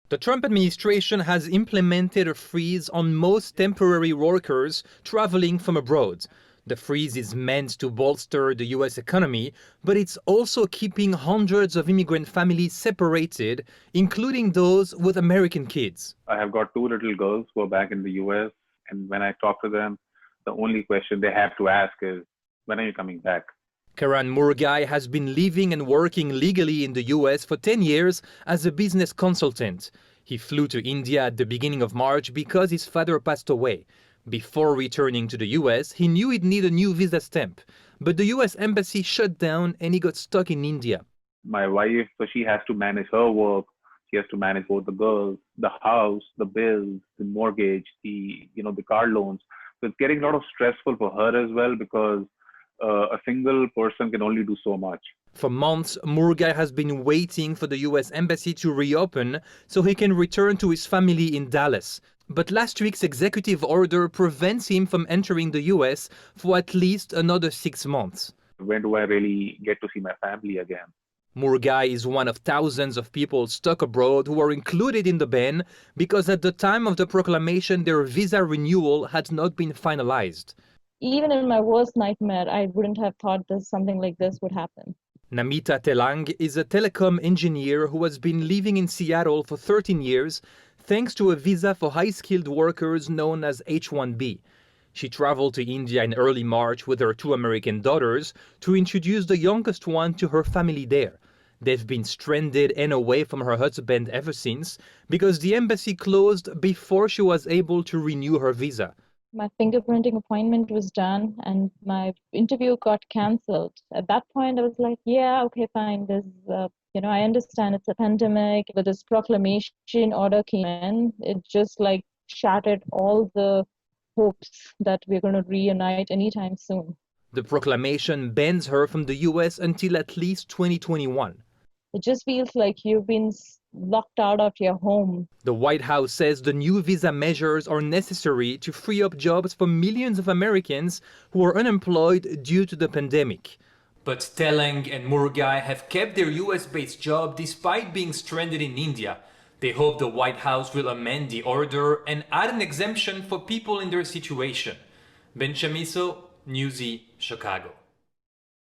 The Trump administration has implemented a freeze on most temporary workers traveling from abroad. The freeze is meant to bolster the US economy, but it's also keeping hundreds of immigrant families separated, including those with American kids. I have got two little girls who are back in the US, and when I talk to them, the only question they have to ask is, when are you coming back? Karan Murgai has been living and working legally in the US for 10 years as a business consultant. He flew to India at the beginning of March because his father passed away. Before returning to the US, he knew he'd need a new visa stamp. But the US embassy shut down and he got stuck in India. My wife, so she has to manage her work. She has to manage both the girls, the house, the bills, the mortgage, the car loans. So it's getting a lot of stressful for her as well because a single person can only do so much. For months, Murgai has been waiting for the US embassy to reopen so he can return to his family in Dallas. But last week's executive order prevents him from entering the US for at least another 6 months. When do I really get to see my family again? Murgai is one of thousands of people stuck abroad who are included in the ban because at the time of the proclamation their visa renewal had not been finalized. Even in my worst nightmare, I wouldn't have thought something like this would happen. Namita Telang is a telecom engineer who has been living in Seattle for 13 years thanks to a visa for high-skilled workers known as H-1B. She traveled to India in early March with her two American daughters to introduce the youngest one to her family there. They've been stranded and away from her husband ever since because the embassy closed before she was able to renew her visa. My fingerprinting appointment was done and my interview got cancelled. At that point, I was like, yeah, okay, fine. I understand it's a pandemic, but this proclamation order came in. It just shattered all the hopes that we're going to reunite anytime soon. The proclamation bans her from the US until at least 2021. It just feels like you've been locked out of your home. The White House says the new visa measures are necessary to free up jobs for millions of Americans who are unemployed due to the pandemic. But Telang and Murgai have kept their US-based job despite being stranded in India. They hope the White House will amend the order and add an exemption for people in their situation. Ben Chamiso, Newsy, Chicago.